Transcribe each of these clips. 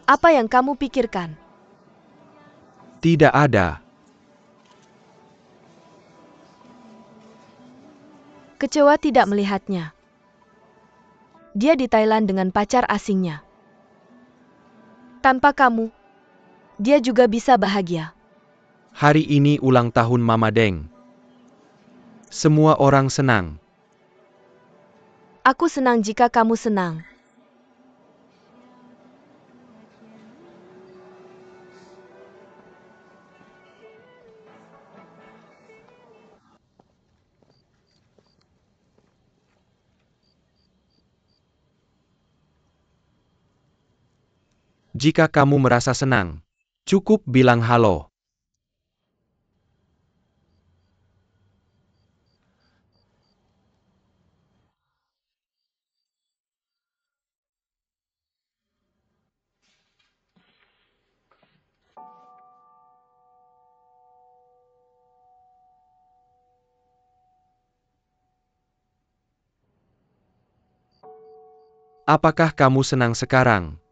Apa yang kamu pikirkan? Tidak ada. Kecewa tidak melihatnya. Dia di Thailand dengan pacar asingnya. Tanpa kamu, dia juga bisa bahagia. Hari ini ulang tahun Mama Deng. Semua orang senang. Aku senang jika kamu senang. Jika kamu merasa senang, cukup bilang halo. Apakah kamu senang sekarang?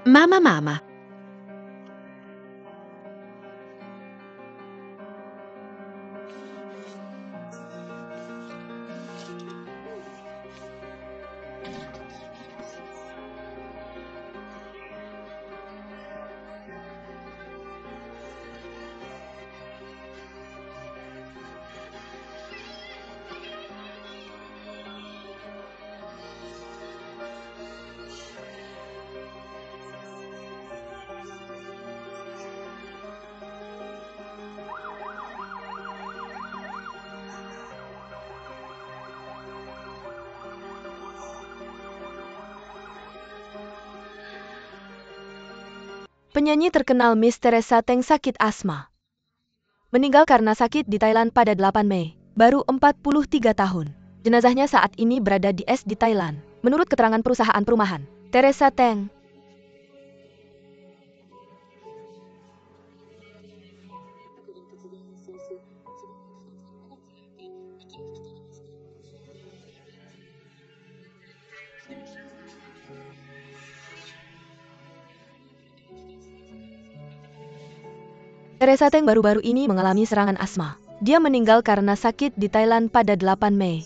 Mama. Penyanyi terkenal Miss Teresa Teng sakit asma. Meninggal karena sakit di Thailand pada 8 Mei, baru 43 tahun. Jenazahnya saat ini berada di di Thailand. Menurut keterangan perusahaan perumahan, Teresa Teng. Teresa Teng baru-baru ini mengalami serangan asma. Dia meninggal karena sakit di Thailand pada 8 Mei.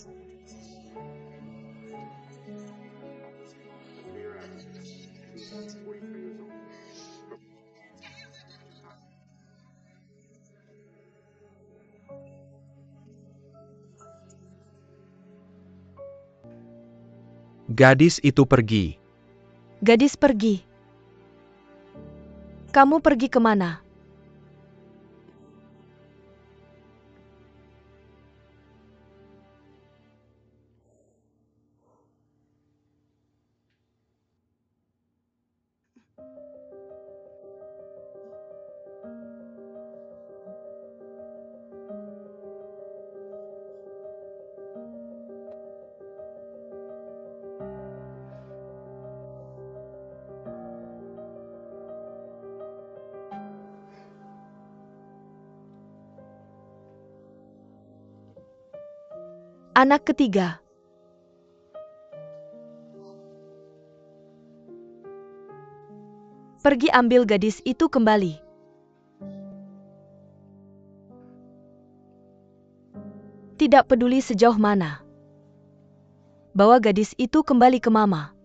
Gadis itu pergi. Gadis pergi. Kamu pergi kemana? Anak ketiga. Pergi ambil gadis itu kembali. Tidak peduli sejauh mana. Bawa gadis itu kembali ke mama.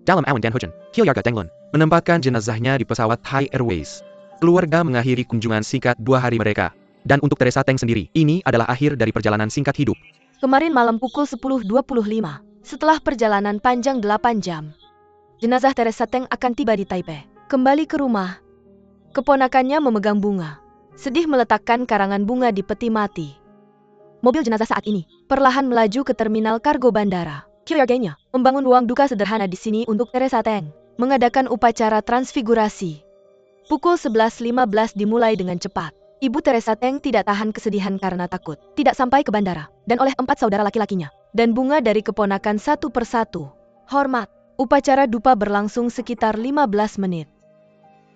dalam awan dan hujan, Hyayarga Denglun menempatkan jenazahnya di pesawat Thai Airways. Keluarga mengakhiri kunjungan singkat 2 hari mereka. Dan untuk Teresa Teng sendiri, ini adalah akhir dari perjalanan singkat hidup. Kemarin malam pukul 10.25, setelah perjalanan panjang 8 jam, jenazah Teresa Teng akan tiba di Taipei. Kembali ke rumah, keponakannya memegang bunga, sedih meletakkan karangan bunga di peti mati. Mobil jenazah saat ini perlahan melaju ke terminal kargo bandara. Hyayarga membangun ruang duka sederhana di sini untuk Teresa Teng, mengadakan upacara transfigurasi. Pukul 11.15 dimulai dengan cepat. Ibu Teresa Teng tidak tahan kesedihan karena takut tidak sampai ke bandara, dan oleh 4 saudara laki-lakinya, dan bunga dari keponakan satu persatu. Hormat, upacara dupa berlangsung sekitar 15 menit.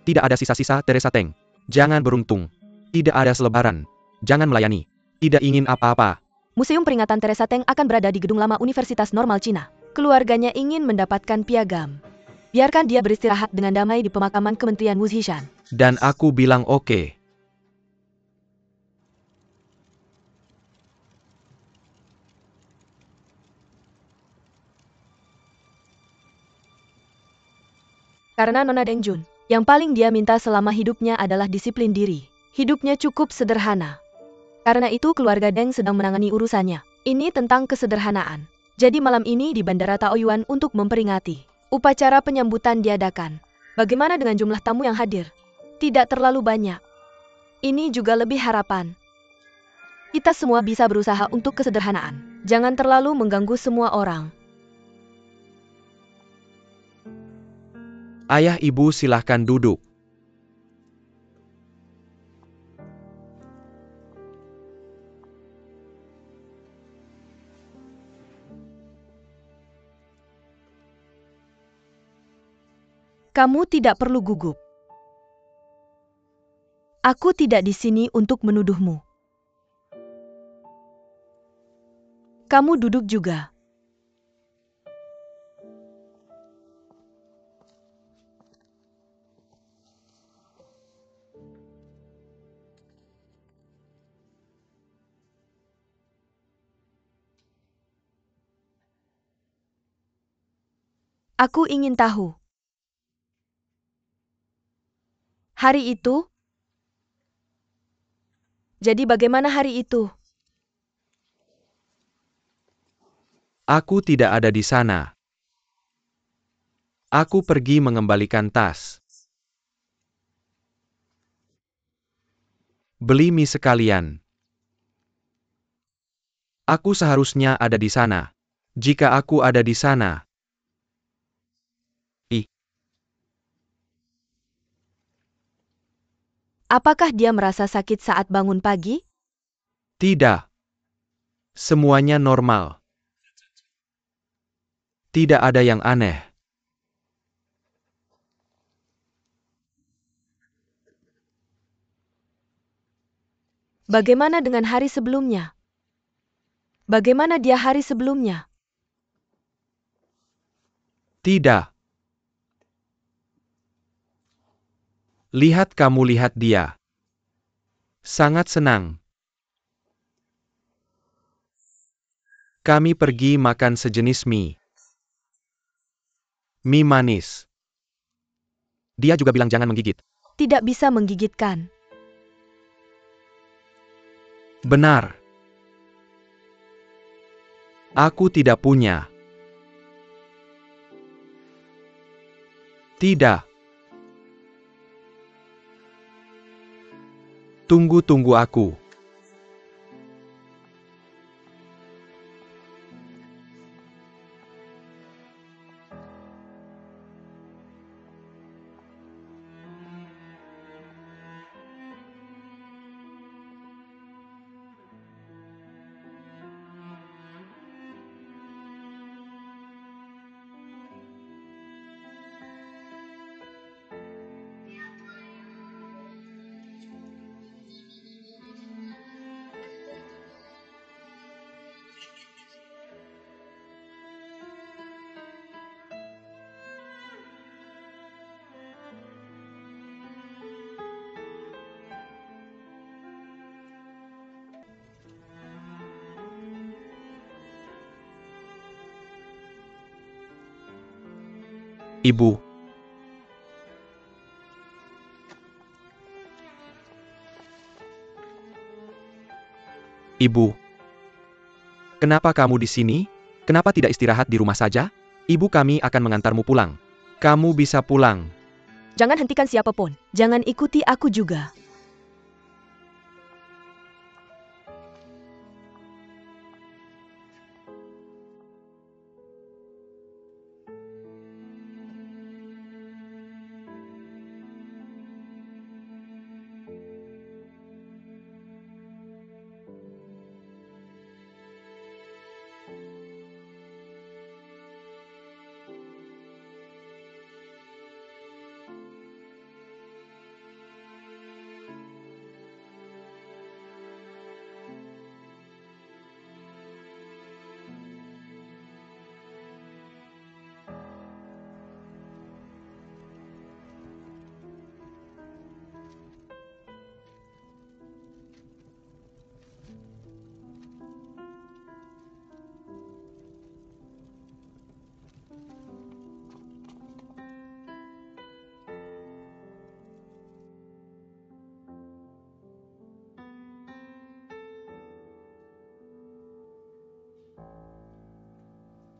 Tidak ada sisa-sisa Teresa Teng. Jangan beruntung. Tidak ada selebaran. Jangan melayani. Tidak ingin apa-apa. Museum Peringatan Teresa Teng akan berada di Gedung Lama Universitas Normal Cina. Keluarganya ingin mendapatkan piagam. Biarkan dia beristirahat dengan damai di pemakaman Kementerian Wuzhishan. Dan aku bilang oke. Karena Nona Deng Jun, yang paling dia minta selama hidupnya adalah disiplin diri. Hidupnya cukup sederhana. Karena itu keluarga Deng sedang menangani urusannya. Ini tentang kesederhanaan. Jadi malam ini di Bandara Taoyuan untuk memperingati. Upacara penyambutan diadakan. Bagaimana dengan jumlah tamu yang hadir? Tidak terlalu banyak. Ini juga lebih harapan. Kita semua bisa berusaha untuk kesederhanaan. Jangan terlalu mengganggu semua orang. Ayah ibu silahkan duduk. Kamu tidak perlu gugup. Aku tidak di sini untuk menuduhmu. Kamu duduk juga. Aku ingin tahu. Hari itu? Jadi bagaimana hari itu? Aku tidak ada di sana. Aku pergi mengembalikan tas. Beli mie sekalian. Aku seharusnya ada di sana. Jika aku ada di sana. Apakah dia merasa sakit saat bangun pagi? Tidak. Semuanya normal. Tidak ada yang aneh. Bagaimana dengan hari sebelumnya? Bagaimana dia hari sebelumnya? Tidak. Lihat kamu lihat dia. Sangat senang. Kami pergi makan sejenis mie. Mie manis. Dia juga bilang jangan menggigit. Tidak bisa menggigitkan. Benar. Aku tidak punya. Tidak. Tunggu aku. Ibu. Ibu. Kenapa kamu di sini? Kenapa tidak istirahat di rumah saja? Ibu kami akan mengantarmu pulang. Kamu bisa pulang. Jangan hentikan siapapun. Jangan ikuti aku juga.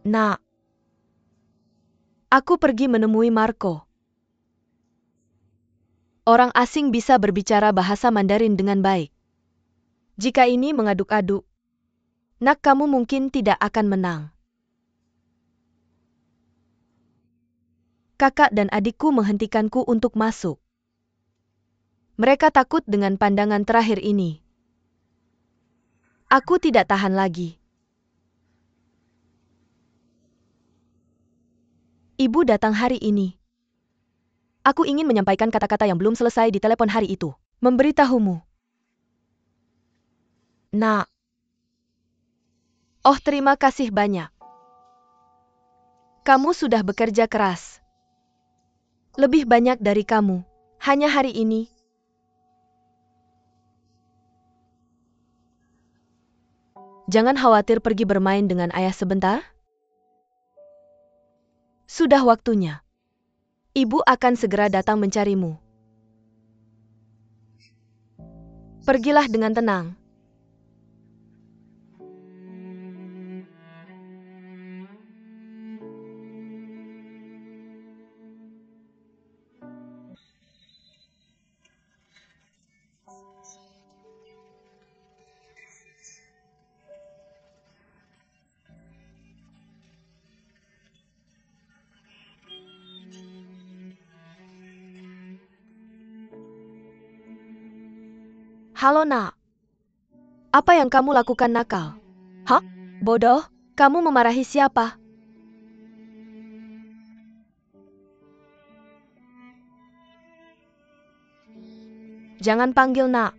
Nak, aku pergi menemui Marco. Orang asing bisa berbicara bahasa Mandarin dengan baik. Jika ini mengaduk-aduk, nak, kamu mungkin tidak akan menang. Kakak dan adikku menghentikanku untuk masuk. Mereka takut dengan pandangan terakhir ini. Aku tidak tahan lagi. Ibu datang hari ini. Aku ingin menyampaikan kata-kata yang belum selesai di telepon hari itu. Memberitahumu. Nak. Oh, terima kasih banyak. Kamu sudah bekerja keras. Lebih banyak dari kamu. Hanya hari ini. Jangan khawatir pergi bermain dengan ayah sebentar. Sudah waktunya. Ibu akan segera datang mencarimu. Pergilah dengan tenang. Halo, Nak. Apa yang kamu lakukan nakal? Hah? Bodoh, kamu memarahi siapa? Jangan panggil Nak.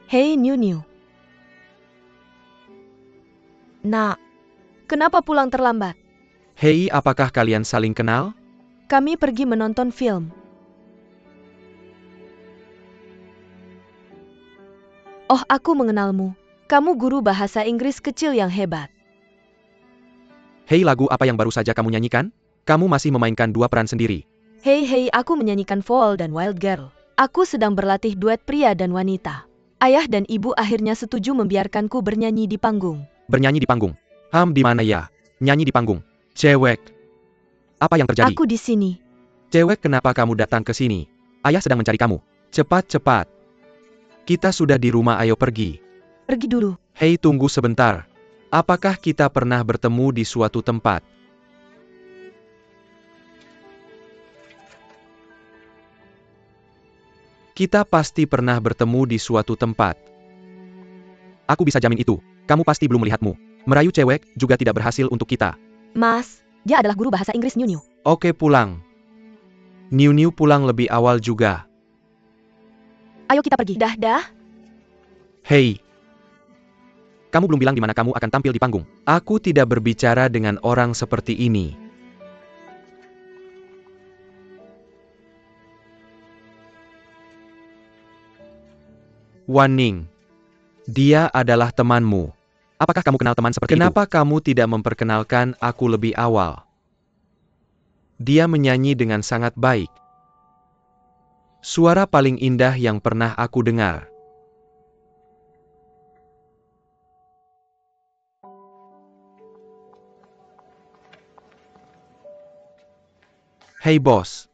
Hei, Niu. Nak, kenapa pulang terlambat? Hei, apakah kalian saling kenal? Kami pergi menonton film. Oh, aku mengenalmu. Kamu guru bahasa Inggris kecil yang hebat. Hei, lagu apa yang baru saja kamu nyanyikan? Kamu masih memainkan dua peran sendiri. Hei, aku menyanyikan Foal dan Wild Girl. Aku sedang berlatih duet pria dan wanita. Ayah dan ibu akhirnya setuju membiarkanku bernyanyi di panggung. Bernyanyi di panggung? Di mana ya? Nyanyi di panggung? Cewek. Apa yang terjadi? Aku di sini. Cewek, kenapa kamu datang ke sini? Ayah sedang mencari kamu. Cepat. Kita sudah di rumah, ayo pergi. Pergi dulu. Hei, tunggu sebentar. Apakah kita pernah bertemu di suatu tempat? Kita pasti pernah bertemu di suatu tempat. Aku bisa jamin itu. Kamu pasti belum melihatmu. Merayu cewek juga tidak berhasil untuk kita. Mas, dia adalah guru bahasa Inggris Niu. Oke, pulang. Niu pulang lebih awal juga. Ayo kita pergi. Dah. Hei. Kamu belum bilang di mana kamu akan tampil di panggung. Aku tidak berbicara dengan orang seperti ini. Wan Ning. Dia adalah temanmu. Apakah kamu kenal teman seperti itu? Kenapa kamu tidak memperkenalkan aku lebih awal? Dia menyanyi dengan sangat baik. Suara paling indah yang pernah aku dengar. Hei bos.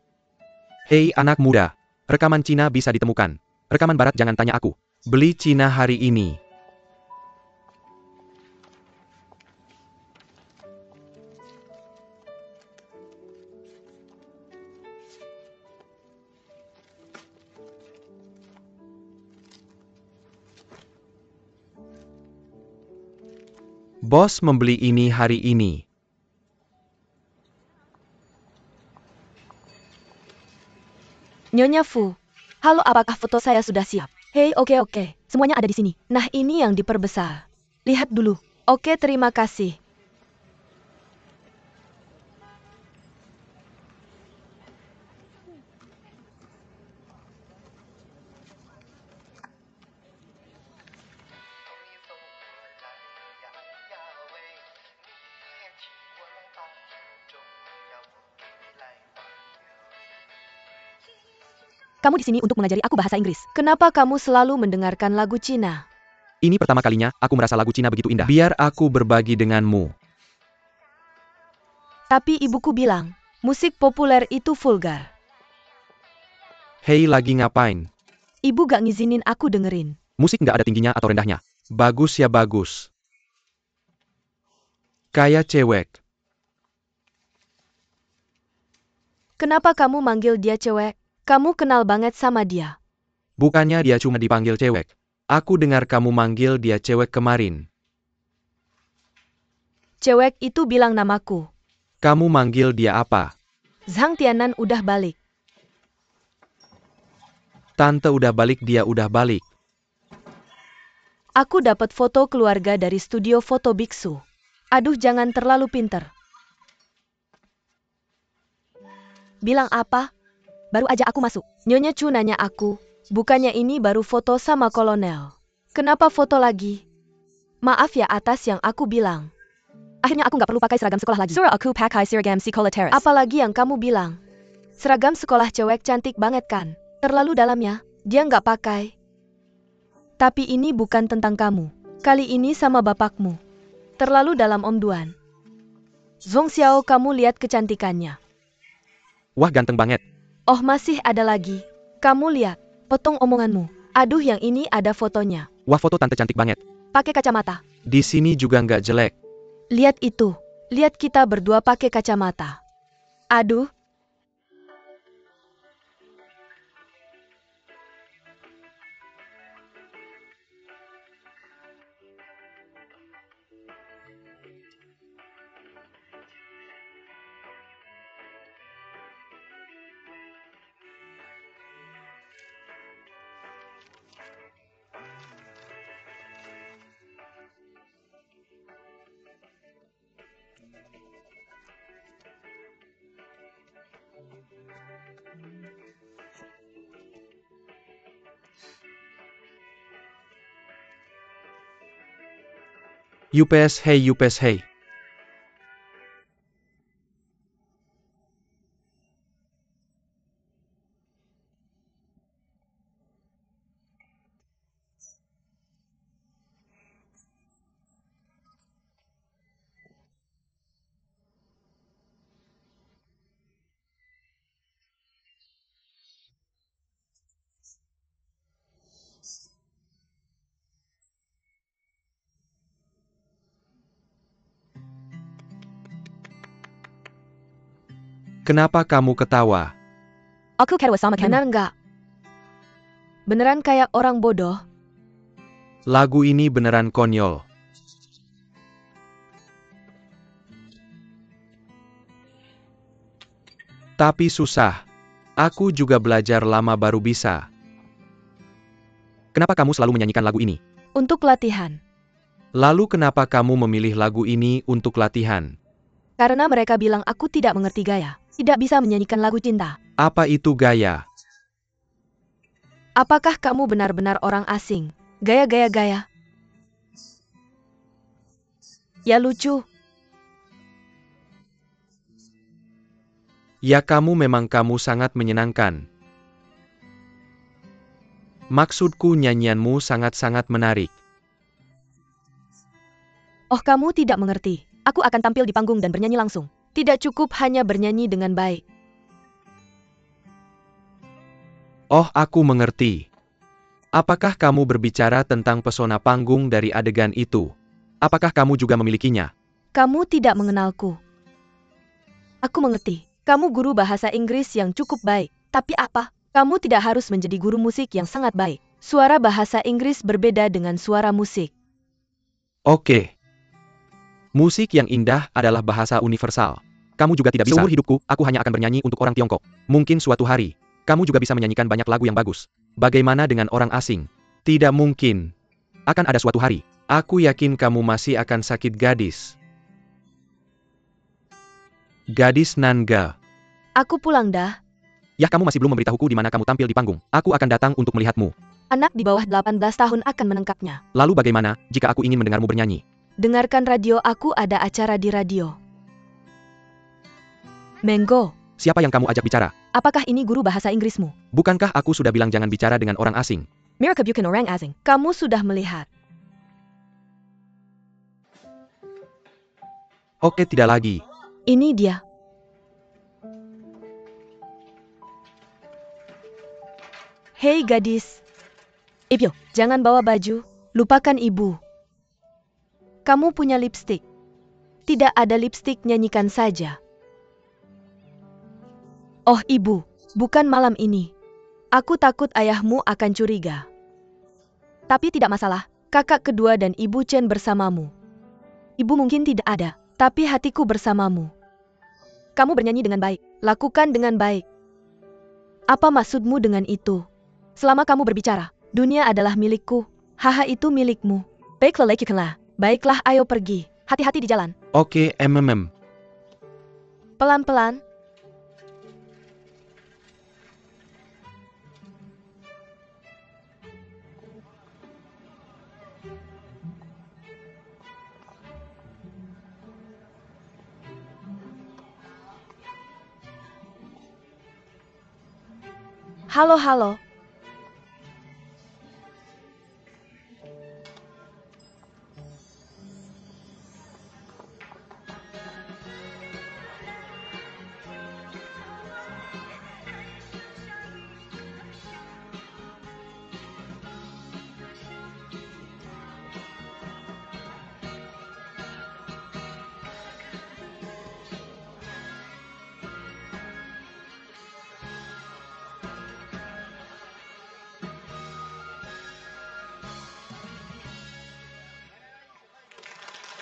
Hei anak muda. Rekaman Cina bisa ditemukan. Rekaman barat jangan tanya aku. Beli Cina hari ini. Bos membeli ini hari ini. Nyonya Fu. Halo, apakah foto saya sudah siap? Hei, oke. Semuanya ada di sini. Nah, ini yang diperbesar. Lihat dulu. Oke, terima kasih. Kamu di sini untuk mengajari aku bahasa Inggris. Kenapa kamu selalu mendengarkan lagu Cina? Ini pertama kalinya aku merasa lagu Cina begitu indah. Biar aku berbagi denganmu. Tapi ibuku bilang, musik populer itu vulgar. Hei, lagi ngapain? Ibu gak ngizinin aku dengerin. Musik nggak ada tingginya atau rendahnya. Bagus ya bagus. Kayak cewek. Kenapa kamu manggil dia cewek? Kamu kenal banget sama dia. Bukannya dia cuma dipanggil cewek. Aku dengar kamu manggil dia cewek kemarin. Cewek itu bilang namaku. Kamu manggil dia apa? Zhang Tianan udah balik. Tante udah balik, dia udah balik. Aku dapat foto keluarga dari studio foto biksu. Aduh, jangan terlalu pinter. Bilang apa? Baru aja aku masuk. Nyonya Chu nanya aku, bukannya ini baru foto sama kolonel. Kenapa foto lagi? Maaf ya atas yang aku bilang. Akhirnya aku nggak perlu pakai seragam sekolah lagi. Suruh aku pakai seragam sekolah teras. Apalagi yang kamu bilang. Seragam sekolah cewek cantik banget kan? Terlalu dalamnya, dia nggak pakai. Tapi ini bukan tentang kamu. Kali ini sama bapakmu. Terlalu dalam Om Duan. Zhong Xiao, kamu lihat kecantikannya. Wah, ganteng banget. Oh, masih ada lagi. Kamu lihat, potong omonganmu. Aduh, yang ini ada fotonya. Wah, foto tante cantik banget. Pakai kacamata. Di sini juga nggak jelek. Lihat itu. Lihat kita berdua pakai kacamata. Aduh. Yupes hei, yupes hei. Kenapa kamu ketawa? Aku ketawa sama kamu. Benar nggak? Beneran kayak orang bodoh. Lagu ini beneran konyol. Tapi susah. Aku juga belajar lama baru bisa. Kenapa kamu selalu menyanyikan lagu ini? Untuk latihan. Lalu kenapa kamu memilih lagu ini untuk latihan? Karena mereka bilang aku tidak mengerti gaya. Tidak bisa menyanyikan lagu cinta. Apa itu gaya? Apakah kamu benar-benar orang asing? Gaya. Ya lucu. Ya kamu sangat menyenangkan. Maksudku nyanyianmu sangat-sangat menarik. Oh, kamu tidak mengerti. Aku akan tampil di panggung dan bernyanyi langsung. Tidak cukup hanya bernyanyi dengan baik. Oh, aku mengerti. Apakah kamu berbicara tentang pesona panggung dari adegan itu? Apakah kamu juga memilikinya? Kamu tidak mengenalku. Aku mengerti. Kamu guru bahasa Inggris yang cukup baik. Tapi apa? Kamu tidak harus menjadi guru musik yang sangat baik. Suara bahasa Inggris berbeda dengan suara musik. Oke. Musik yang indah adalah bahasa universal. Kamu juga tidak bisa. Seumur hidupku, aku hanya akan bernyanyi untuk orang Tiongkok. Mungkin suatu hari, kamu juga bisa menyanyikan banyak lagu yang bagus. Bagaimana dengan orang asing? Tidak mungkin. Akan ada suatu hari. Aku yakin kamu masih akan sakit gadis. Gadis Nanga. Aku pulang dah. Ya, kamu masih belum memberitahuku di mana kamu tampil di panggung. Aku akan datang untuk melihatmu. Anak di bawah 18 tahun akan menangkapnya. Lalu bagaimana jika aku ingin mendengarmu bernyanyi? Dengarkan radio, aku ada acara di radio. Mango. Siapa yang kamu ajak bicara? Apakah ini guru bahasa Inggrismu? Bukankah aku sudah bilang jangan bicara dengan orang asing? Mereka bukan orang asing. Kamu sudah melihat. Oke, tidak lagi. Ini dia. Hei gadis. Ibu, jangan bawa baju. Lupakan ibu. Kamu punya lipstik. Tidak ada lipstik, nyanyikan saja. Oh ibu, bukan malam ini. Aku takut ayahmu akan curiga. Tapi tidak masalah, kakak kedua dan ibu Chen bersamamu. Ibu mungkin tidak ada, tapi hatiku bersamamu. Kamu bernyanyi dengan baik, lakukan dengan baik. Apa maksudmu dengan itu? Selama kamu berbicara, dunia adalah milikku, haha itu milikmu. Baiklah, lakukanlah. Baiklah, ayo pergi. Hati-hati di jalan. Oke, Pelan-pelan. Halo.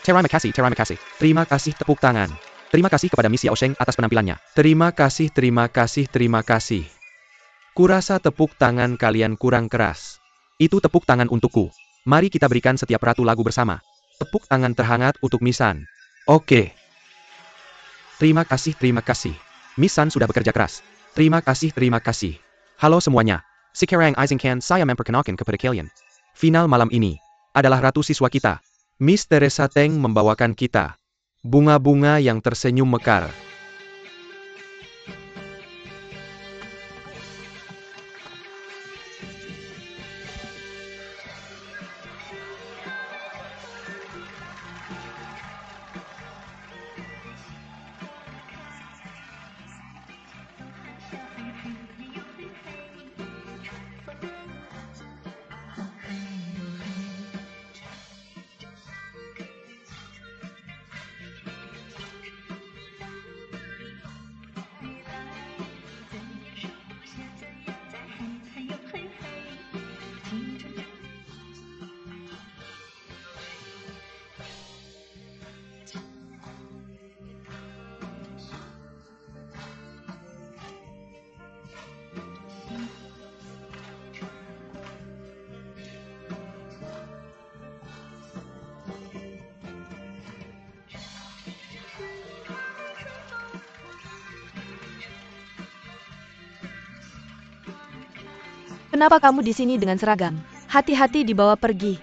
Terima kasih. Terima kasih, tepuk tangan. Terima kasih kepada Miss Yao Sheng atas penampilannya. Terima kasih. Kurasa tepuk tangan kalian kurang keras. Itu tepuk tangan untukku. Mari kita berikan setiap ratu lagu bersama. Tepuk tangan terhangat untuk Misan. Oke. Terima kasih. Misan sudah bekerja keras. Terima kasih. Halo semuanya. Sekarang izinkan saya memperkenalkan kepada kalian. Final malam ini adalah ratu siswa kita. Miss Teresa Teng membawakan kita. Bunga-bunga yang tersenyum mekar. Kenapa kamu di sini dengan seragam? Hati-hati dibawa pergi.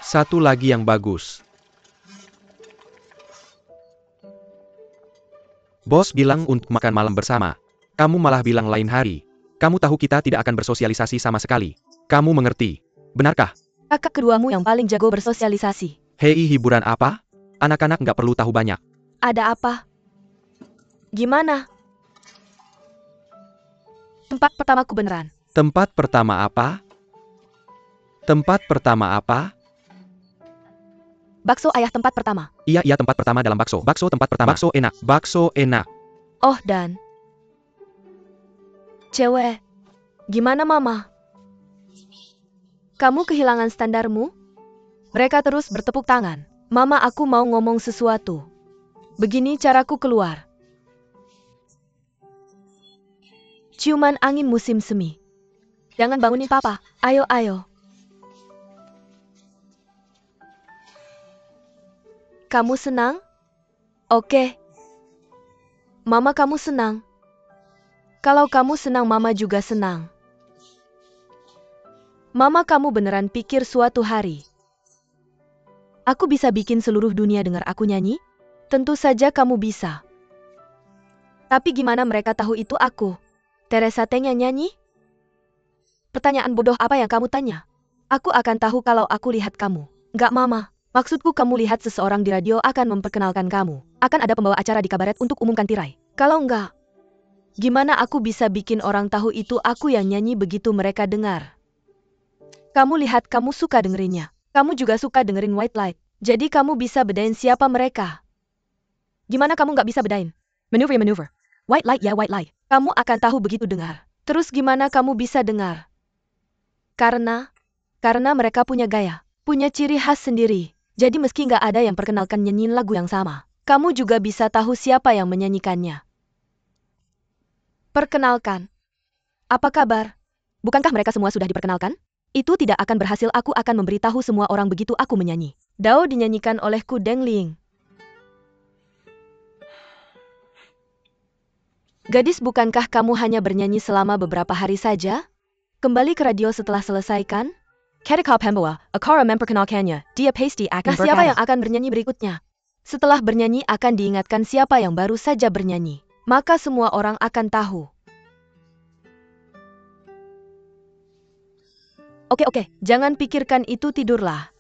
Satu lagi yang bagus. Bos bilang untuk makan malam bersama. Kamu malah bilang lain hari. Kamu tahu kita tidak akan bersosialisasi sama sekali. Kamu mengerti, benarkah? Kakak keduamu yang paling jago bersosialisasi. Hei, hiburan apa? Anak-anak nggak perlu tahu banyak. Ada apa? Gimana? Tempat pertamaku beneran. Tempat pertama apa? Tempat pertama apa? Bakso ayah tempat pertama. Iya, tempat pertama dalam bakso. Bakso tempat pertama. Bakso enak. Bakso enak. Oh dan... Cewek. Gimana mama? Kamu kehilangan standarmu? Mereka terus bertepuk tangan. Mama, aku mau ngomong sesuatu. Begini caraku keluar. Ciuman angin musim semi. Jangan bangunin papa. Ayo, ayo. Kamu senang? Oke. Mama, kamu senang? Kalau kamu senang, mama juga senang. Mama, kamu beneran pikir suatu hari aku bisa bikin seluruh dunia dengar aku nyanyi? Tentu saja kamu bisa. Tapi gimana mereka tahu itu aku? Teresa Teng yang nyanyi? Pertanyaan bodoh apa yang kamu tanya? Aku akan tahu kalau aku lihat kamu. Enggak, mama. Maksudku kamu lihat seseorang di radio akan memperkenalkan kamu. Akan ada pembawa acara di kabaret untuk umumkan tirai. Kalau enggak, gimana aku bisa bikin orang tahu itu aku yang nyanyi begitu mereka dengar? Kamu lihat, kamu suka dengerinnya. Kamu juga suka dengerin White Light. Jadi kamu bisa bedain siapa mereka. Gimana kamu nggak bisa bedain? Maneuver. White Light ya White Light. Kamu akan tahu begitu dengar. Terus gimana kamu bisa dengar? Karena mereka punya gaya. Punya ciri khas sendiri. Jadi meski nggak ada yang perkenalkan nyanyiin lagu yang sama, kamu juga bisa tahu siapa yang menyanyikannya. Perkenalkan. Apa kabar? Bukankah mereka semua sudah diperkenalkan? Itu tidak akan berhasil, aku akan memberitahu semua orang begitu aku menyanyi. Dao dinyanyikan oleh Ku Dengling. Gadis, bukankah kamu hanya bernyanyi selama beberapa hari saja? Kembali ke radio setelah selesai kan? Ketika pembawa, Akara memperkenalkannya, dia pasti akan berkata. Nah, siapa yang akan bernyanyi berikutnya? Setelah bernyanyi akan diingatkan siapa yang baru saja bernyanyi. Maka semua orang akan tahu. Oke, jangan pikirkan itu, tidurlah.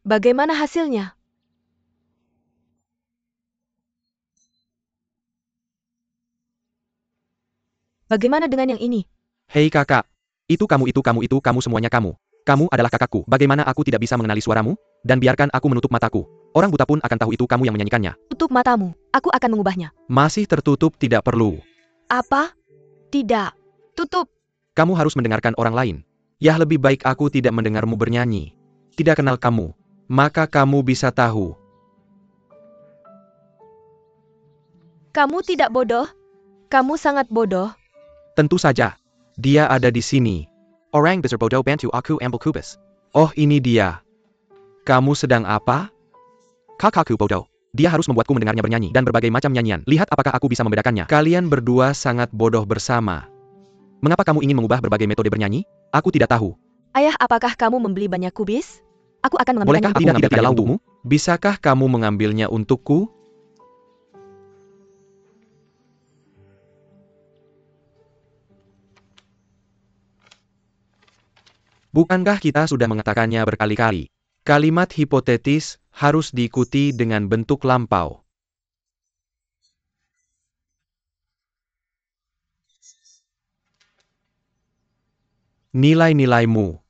Bagaimana hasilnya? Bagaimana dengan yang ini? Hei kakak. Itu kamu semuanya kamu. Kamu adalah kakakku. Bagaimana aku tidak bisa mengenali suaramu? Dan biarkan aku menutup mataku. Orang buta pun akan tahu itu kamu yang menyanyikannya. Tutup matamu. Aku akan mengubahnya. Masih tertutup, tidak perlu. Apa? Tidak. Tutup. Kamu harus mendengarkan orang lain. Ya, lebih baik aku tidak mendengarmu bernyanyi. Tidak kenal kamu. Maka kamu bisa tahu. Kamu tidak bodoh? Kamu sangat bodoh. Tentu saja. Dia ada di sini. Orang besar bodoh bantu aku ambil kubis. Oh, ini dia. Kamu sedang apa? Kakakku bodoh. Dia harus membuatku mendengarnya bernyanyi dan berbagai macam nyanyian. Lihat apakah aku bisa membedakannya. Kalian berdua sangat bodoh bersama. Mengapa kamu ingin mengubah berbagai metode bernyanyi? Aku tidak tahu. Ayah, apakah kamu membeli banyak kubis? Aku akan mengambilnya. Bolehkah aku mengambilnya untukmu? Bisakah kamu mengambilnya untukku? Bukankah kita sudah mengatakannya berkali-kali? Kalimat hipotetis harus diikuti dengan bentuk lampau. Nilai-nilaimu.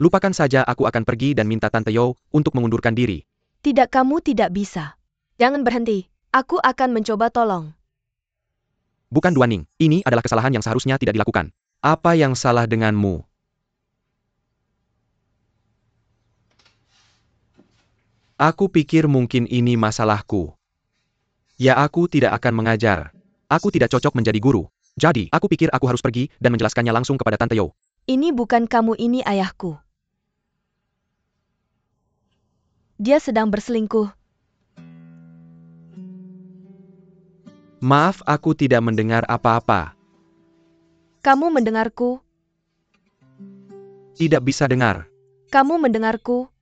Lupakan saja, aku akan pergi dan minta Tante Yo untuk mengundurkan diri. Tidak, kamu tidak bisa. Jangan berhenti. Aku akan mencoba tolong. Bukan Duaning, ini adalah kesalahan yang seharusnya tidak dilakukan. Apa yang salah denganmu? Aku pikir mungkin ini masalahku. Ya, aku tidak akan mengajar. Aku tidak cocok menjadi guru. Jadi, aku pikir aku harus pergi dan menjelaskannya langsung kepada Tante Yo. Ini bukan kamu, ini ayahku. Dia sedang berselingkuh. Maaf, aku tidak mendengar apa-apa. Kamu mendengarku? Tidak bisa dengar. Kamu mendengarku?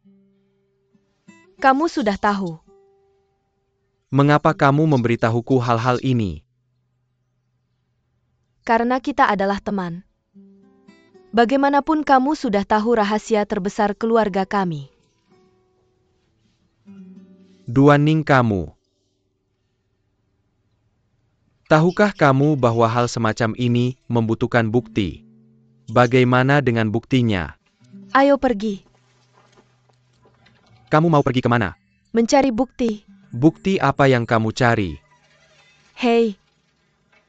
Kamu sudah tahu. Mengapa kamu memberitahuku hal-hal ini? Karena kita adalah teman. Bagaimanapun kamu sudah tahu rahasia terbesar keluarga kami. Duaning kamu. Tahukah kamu bahwa hal semacam ini membutuhkan bukti? Bagaimana dengan buktinya? Ayo pergi. Kamu mau pergi kemana? Mencari bukti. Bukti apa yang kamu cari? Hei.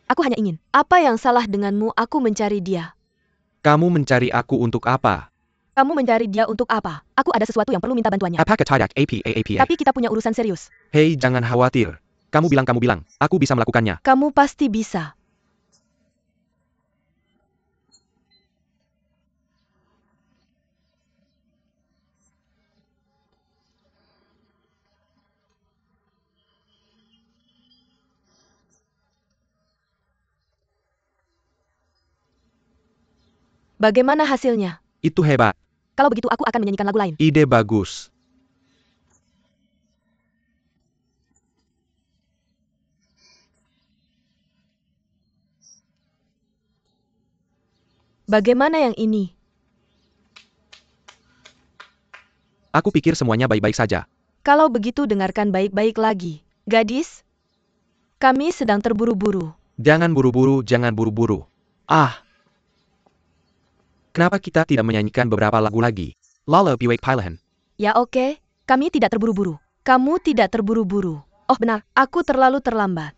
Aku hanya ingin. Apa yang salah denganmu? Aku mencari dia. Kamu mencari aku untuk apa? Kamu mencari dia untuk apa? Aku ada sesuatu yang perlu minta bantuannya. Apakah tidak APA? Tapi kita punya urusan serius. Hei, jangan khawatir. Kamu bilang, aku bisa melakukannya. Kamu pasti bisa. Bagaimana hasilnya? Itu hebat. Kalau begitu aku akan menyanyikan lagu lain. Ide bagus. Bagaimana yang ini? Aku pikir semuanya baik-baik saja. Kalau begitu dengarkan baik-baik lagi. Gadis, kami sedang terburu-buru. Jangan buru-buru, jangan buru-buru. Ah. Kenapa kita tidak menyanyikan beberapa lagu lagi? Lala Biwek Pilahan. Ya oke, kami tidak terburu-buru. Kamu tidak terburu-buru. Oh benar, aku terlalu terlambat.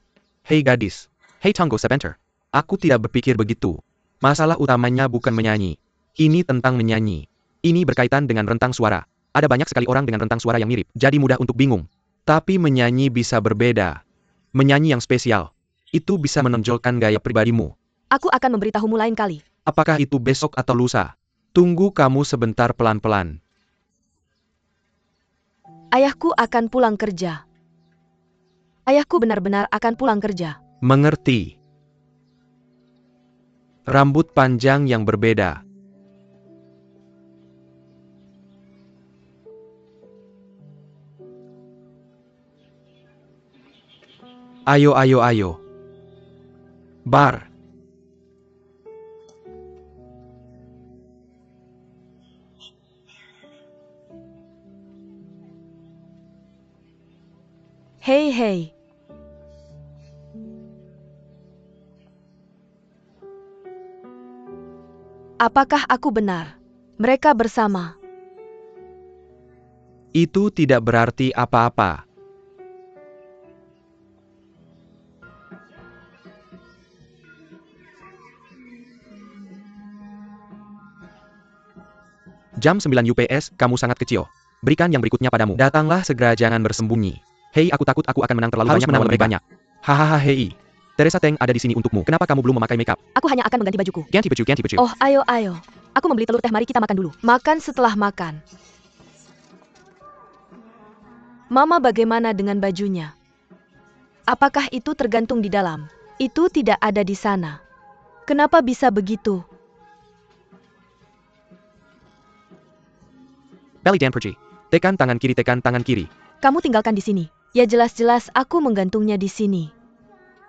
Hei gadis. Hei tunggu sebentar. Aku tidak berpikir begitu. Masalah utamanya bukan menyanyi. Ini tentang menyanyi. Ini berkaitan dengan rentang suara. Ada banyak sekali orang dengan rentang suara yang mirip, jadi mudah untuk bingung. Tapi menyanyi bisa berbeda. Menyanyi yang spesial. Itu bisa menonjolkan gaya pribadimu. Aku akan memberitahumu lain kali. Apakah itu besok atau lusa? Tunggu kamu sebentar pelan-pelan. Ayahku akan pulang kerja. Ayahku benar-benar akan pulang kerja. Mengerti. Rambut panjang yang berbeda. Ayo. Bar. Hei. Apakah aku benar? Mereka bersama. Itu tidak berarti apa-apa. Jam 9 UPS, kamu sangat kecil. Berikan yang berikutnya padamu. Datanglah segera, jangan bersembunyi. Hei, aku takut aku akan menang terlalu banyak. Harus menang lebih banyak. Hahaha, hei. Teresa Teng ada di sini untukmu. Kenapa kamu belum memakai makeup? Aku hanya akan mengganti bajuku. Ganti baju. Oh, ayo. Aku membeli telur teh, mari kita makan dulu. Makan setelah makan. Mama, bagaimana dengan bajunya? Apakah itu tergantung di dalam? Itu tidak ada di sana. Kenapa bisa begitu? Belly dan pergi. Tekan tangan kiri. Kamu tinggalkan di sini. Ya jelas-jelas aku menggantungnya di sini.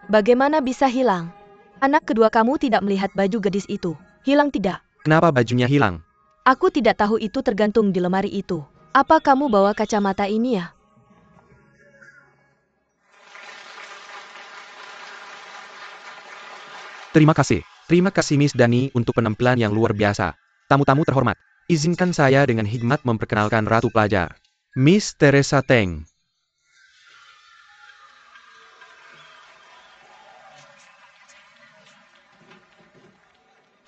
Bagaimana bisa hilang? Anak kedua kamu tidak melihat baju gadis itu. Hilang tidak? Kenapa bajunya hilang? Aku tidak tahu, itu tergantung di lemari itu. Apa kamu bawa kacamata ini ya? Terima kasih Miss Dani untuk penampilan yang luar biasa. Tamu-tamu terhormat. Izinkan saya dengan hikmat memperkenalkan Ratu Pelajar. Miss Teresa Teng.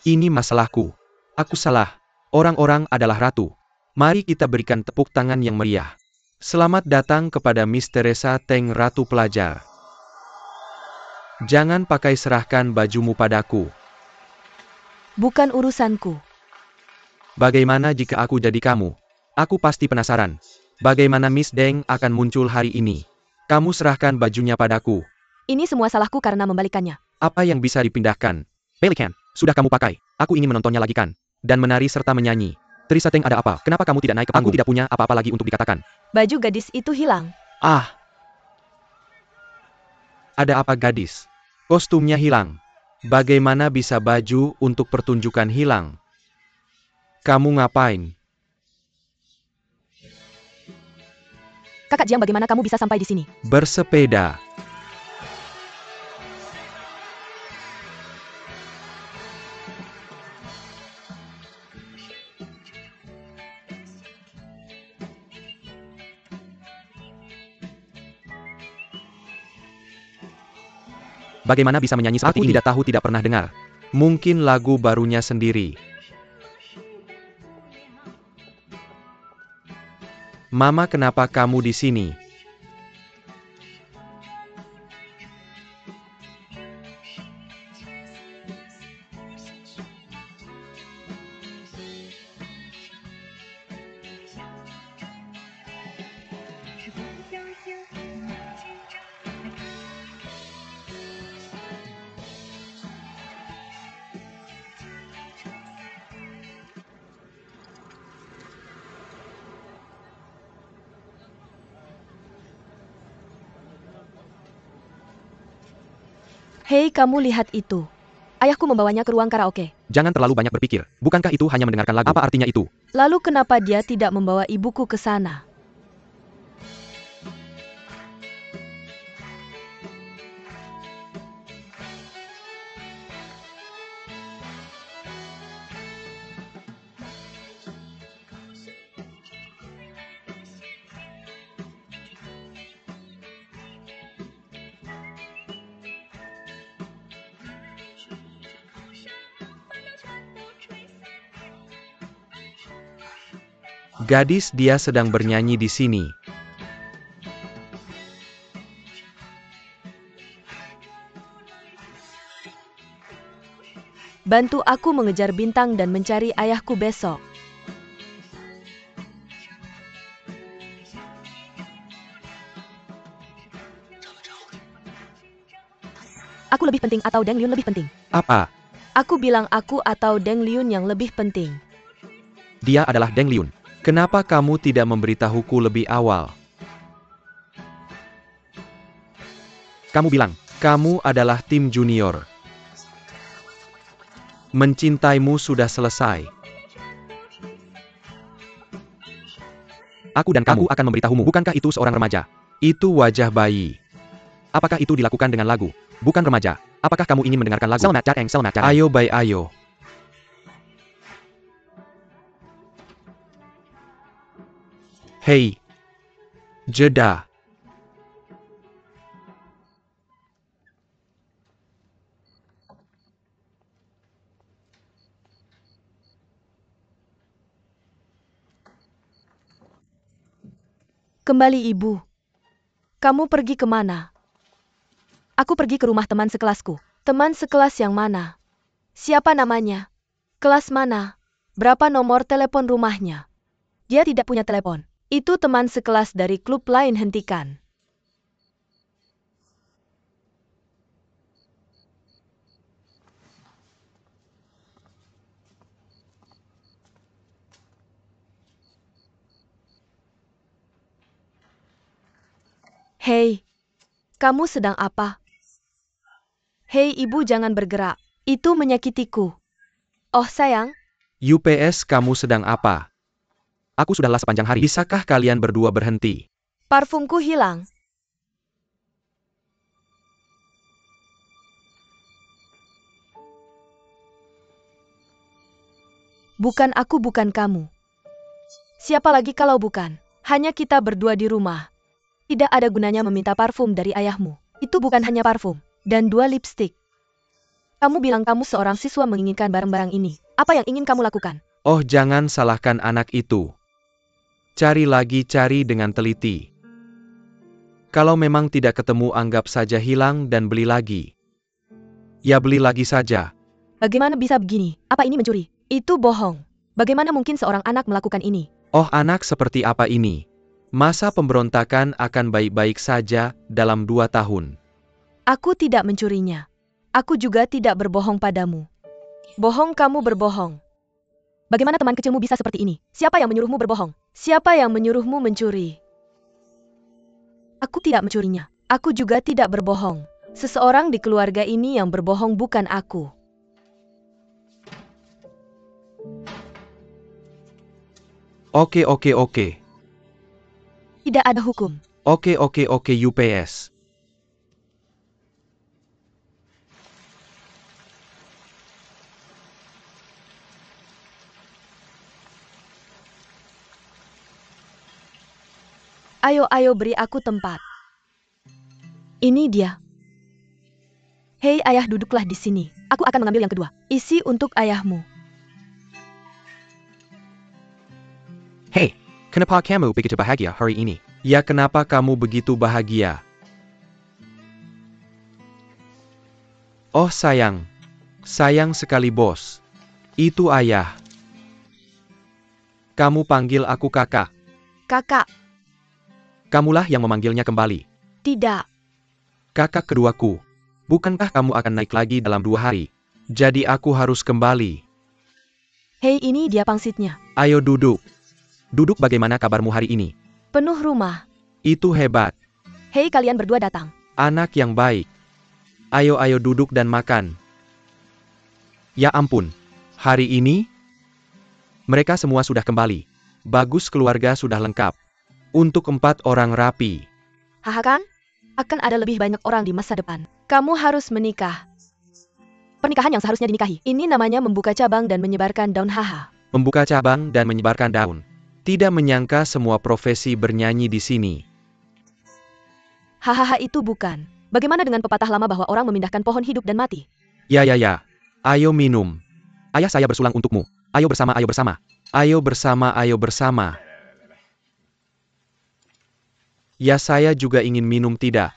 Ini masalahku. Aku salah. Orang-orang adalah ratu. Mari kita berikan tepuk tangan yang meriah. Selamat datang kepada Miss Teresa Teng, Ratu Pelajar. Jangan pakai serahkan bajumu padaku. Bukan urusanku. Bagaimana jika aku jadi kamu? Aku pasti penasaran. Bagaimana Miss Deng akan muncul hari ini? Kamu serahkan bajunya padaku. Ini semua salahku karena membalikannya. Apa yang bisa dipindahkan? Pelikan, sudah kamu pakai. Aku ingin menontonnya lagi kan? Dan menari serta menyanyi. Teresa Teng, ada apa? Kenapa kamu tidak naik ke panggung? Aku tidak punya apa-apa lagi untuk dikatakan. Baju gadis itu hilang. Ah! Ada apa gadis? Kostumnya hilang. Bagaimana bisa baju untuk pertunjukan hilang? Kamu ngapain? Kakak Jiang, bagaimana kamu bisa sampai di sini? Bersepeda. Bagaimana bisa menyanyi seperti ini? Aku tidak tahu, tidak pernah dengar. Mungkin lagu barunya sendiri. Mama, kenapa kamu di sini? Hei, kamu lihat itu. Ayahku membawanya ke ruang karaoke. Jangan terlalu banyak berpikir. Bukankah itu hanya mendengarkan lagu? Apa artinya itu? Lalu kenapa dia tidak membawa ibuku ke sana? Gadis, dia sedang bernyanyi di sini. Bantu aku mengejar bintang dan mencari ayahku besok. Aku lebih penting atau Deng Liun lebih penting? Apa? Aku bilang aku atau Deng Liun yang lebih penting. Dia adalah Deng Liun. Kenapa kamu tidak memberitahuku lebih awal? Kamu bilang, kamu adalah tim junior. Mencintaimu sudah selesai. Aku dan kamu akan memberitahumu. Bukankah itu seorang remaja? Itu wajah bayi. Apakah itu dilakukan dengan lagu? Bukan remaja. Apakah kamu ingin mendengarkan lagu? Selamat datang, selamat datang. Ayo, bayi, ayo. Hei. Jeda. Kembali, Ibu. Kamu pergi kemana? Aku pergi ke rumah teman sekelasku. Teman sekelas yang mana? Siapa namanya? Kelas mana? Berapa nomor telepon rumahnya? Dia tidak punya telepon. Itu teman sekelas dari klub lain, hentikan. Hei, kamu sedang apa? Hei, Ibu, jangan bergerak. Itu menyakitiku. Oh, sayang. UPS, kamu sedang apa? Aku sudah lelah sepanjang hari. Bisakah kalian berdua berhenti? Parfumku hilang. Bukan aku, bukan kamu. Siapa lagi kalau bukan? Hanya kita berdua di rumah. Tidak ada gunanya meminta parfum dari ayahmu. Itu bukan hanya parfum. Dan 2 lipstik. Kamu bilang kamu seorang siswa menginginkan barang-barang ini. Apa yang ingin kamu lakukan? Oh, jangan salahkan anak itu. Cari lagi, cari dengan teliti. Kalau memang tidak ketemu, anggap saja hilang dan beli lagi. Ya, beli lagi saja. Bagaimana bisa begini? Apa ini mencuri? Itu bohong. Bagaimana mungkin seorang anak melakukan ini? Oh, anak seperti apa ini? Masa pemberontakan akan baik-baik saja dalam 2 tahun. Aku tidak mencurinya. Aku juga tidak berbohong padamu. Bohong, kamu berbohong. Bagaimana teman kecilmu bisa seperti ini? Siapa yang menyuruhmu berbohong? Siapa yang menyuruhmu mencuri? Aku tidak mencurinya. Aku juga tidak berbohong. Seseorang di keluarga ini yang berbohong, bukan aku. Oke. Tidak ada hukum. Oke, UPS. Ayo beri aku tempat. Ini dia. Hei ayah, duduklah di sini. Aku akan mengambil yang kedua. Isi untuk ayahmu. Hei, kenapa kamu begitu bahagia hari ini? Ya, kenapa kamu begitu bahagia? Oh sayang. Sayang sekali bos. Itu ayah. Kamu panggil aku kakak. Kakak. Kamulah yang memanggilnya kembali. Tidak. Kakak keduaku. Bukankah kamu akan naik lagi dalam 2 hari? Jadi aku harus kembali. Hei, ini dia pangsitnya. Ayo duduk. Duduk, bagaimana kabarmu hari ini? Penuh rumah. Itu hebat. Hei, kalian berdua datang. Anak yang baik. Ayo duduk dan makan. Ya ampun. Hari ini, mereka semua sudah kembali. Bagus, keluarga sudah lengkap. Untuk 4 orang rapi. Haha kan? Akan ada lebih banyak orang di masa depan. Kamu harus menikah. Pernikahan yang seharusnya dinikahi. Ini namanya membuka cabang dan menyebarkan daun, haha. Membuka cabang dan menyebarkan daun. Tidak menyangka semua profesi bernyanyi di sini. Hahaha, itu bukan. Bagaimana dengan pepatah lama bahwa orang memindahkan pohon hidup dan mati? Ya. Ayo minum. Ayah saya bersulang untukmu. Ayo bersama. Ayo bersama. Ya, saya juga ingin minum, tidak?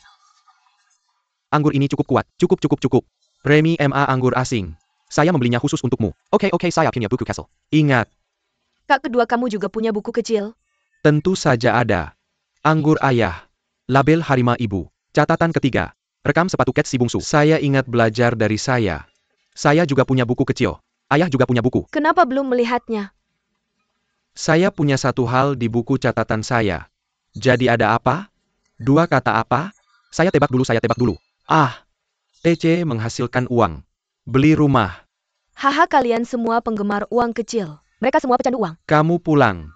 Anggur ini cukup kuat. Cukup. Remy Ma, anggur asing. Saya membelinya khusus untukmu. Oke, saya punya buku Castle. Ingat. Kak kedua kamu juga punya buku kecil? Tentu saja ada. Anggur ayah. Label harimau ibu. Catatan ketiga. Rekam sepatu cat si bungsu. Saya ingat belajar dari saya. Saya juga punya buku kecil. Ayah juga punya buku. Kenapa belum melihatnya? Saya punya 1 hal di buku catatan saya. Jadi ada apa? 2 kata apa? Saya tebak dulu. TC menghasilkan uang. Beli rumah. Haha, kalian semua penggemar uang kecil. Mereka semua pecandu uang. Kamu pulang.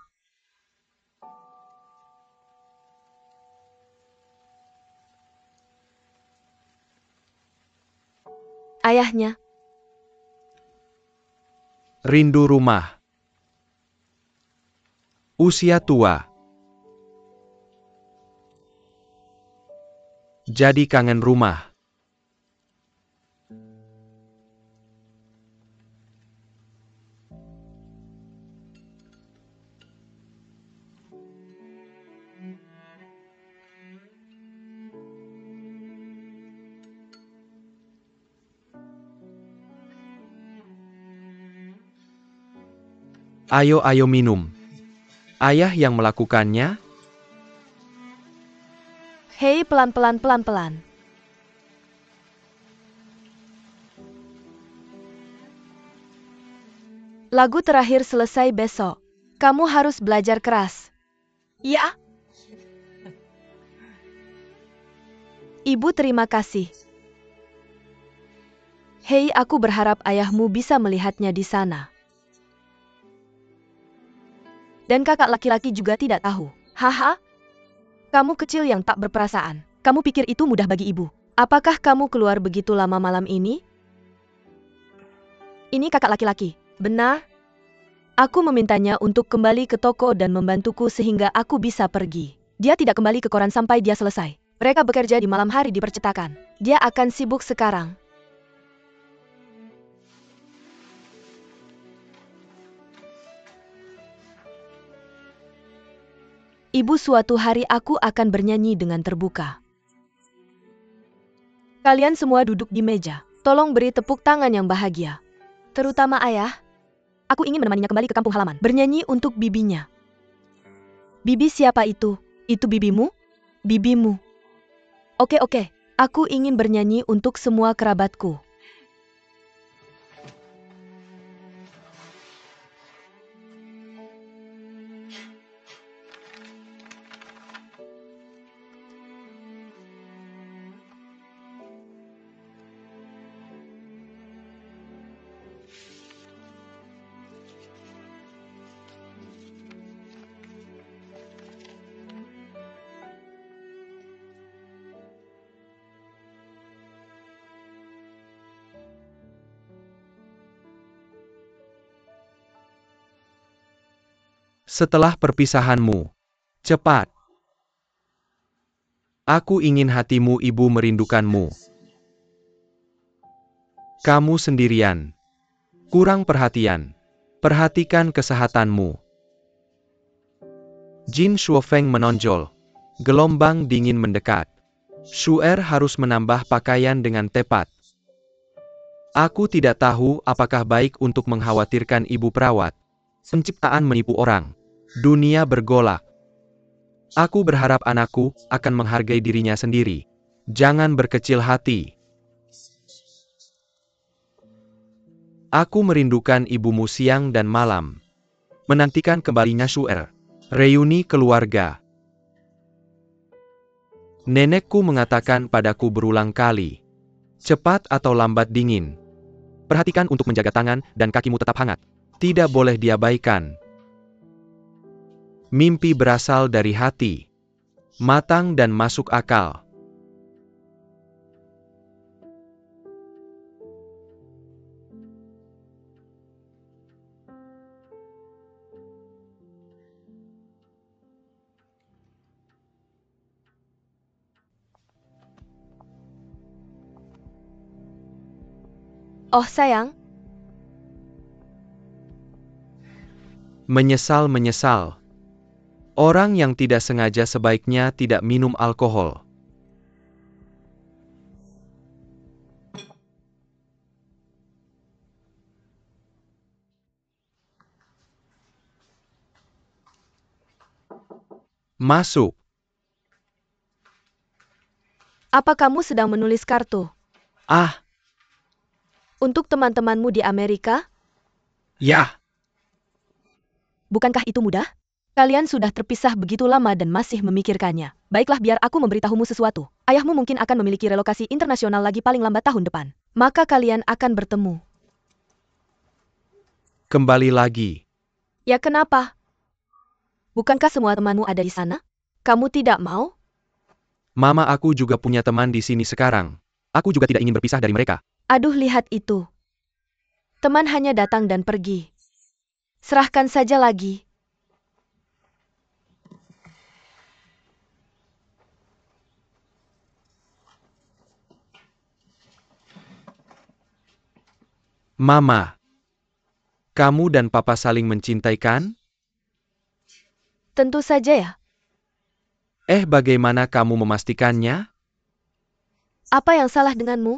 Ayahnya. Rindu rumah. Usia tua. Jadi kangen rumah. Ayo minum. Ayah yang melakukannya? Hei, pelan-pelan. Lagu terakhir selesai besok. Kamu harus belajar keras. Ya. Ibu terima kasih. Hei, aku berharap ayahmu bisa melihatnya di sana. Dan kakak laki-laki juga tidak tahu. Haha. Kamu kecil yang tak berperasaan. Kamu pikir itu mudah bagi ibu. Apakah kamu keluar begitu lama malam ini? Ini kakak laki-laki. Benar? Aku memintanya untuk kembali ke toko dan membantuku sehingga aku bisa pergi. Dia tidak kembali ke koran sampai dia selesai. Mereka bekerja di malam hari di percetakan. Dia akan sibuk sekarang. Ibu, suatu hari aku akan bernyanyi dengan terbuka. Kalian semua duduk di meja. Tolong beri tepuk tangan yang bahagia. Terutama ayah. Aku ingin menemaninya kembali ke kampung halaman. Bernyanyi untuk bibinya. Bibi siapa itu? Itu bibimu? Bibimu. Oke. Aku ingin bernyanyi untuk semua kerabatku. Setelah perpisahanmu, cepat. Aku ingin hatimu, ibu merindukanmu. Kamu sendirian. Kurang perhatian. Perhatikan kesehatanmu. Jin Shuofeng menonjol. Gelombang dingin mendekat. Shu'er harus menambah pakaian dengan tepat. Aku tidak tahu apakah baik untuk mengkhawatirkan ibu perawat. Penciptaan menipu orang. Dunia bergolak. Aku berharap anakku akan menghargai dirinya sendiri. Jangan berkecil hati. Aku merindukan ibumu siang dan malam. Menantikan kembalinya Shu'er. Reuni keluarga. Nenekku mengatakan padaku berulang kali. Cepat atau lambat dingin. Perhatikan untuk menjaga tangan dan kakimu tetap hangat. Tidak boleh diabaikan. Mimpi berasal dari hati. Matang dan masuk akal. Oh sayang, Menyesal. Orang yang tidak sengaja sebaiknya tidak minum alkohol. Masuk. apa kamu sedang menulis kartu? Ah, Untuk teman-temanmu di Amerika? ya. Bukankah itu mudah? Kalian sudah terpisah begitu lama dan masih memikirkannya. Baiklah, biar aku memberitahumu sesuatu. Ayahmu mungkin akan memiliki relokasi internasional lagi paling lambat tahun depan. Maka kalian akan bertemu. Kembali lagi. Ya kenapa? Bukankah semua temanmu ada di sana? Kamu tidak mau? Mama aku juga punya teman di sini sekarang. Aku juga tidak ingin berpisah dari mereka. Aduh, lihat itu. Teman hanya datang dan pergi. Serahkan saja lagi. Mama, kamu dan papa saling mencintai kan? Tentu saja ya. Bagaimana kamu memastikannya? Apa yang salah denganmu?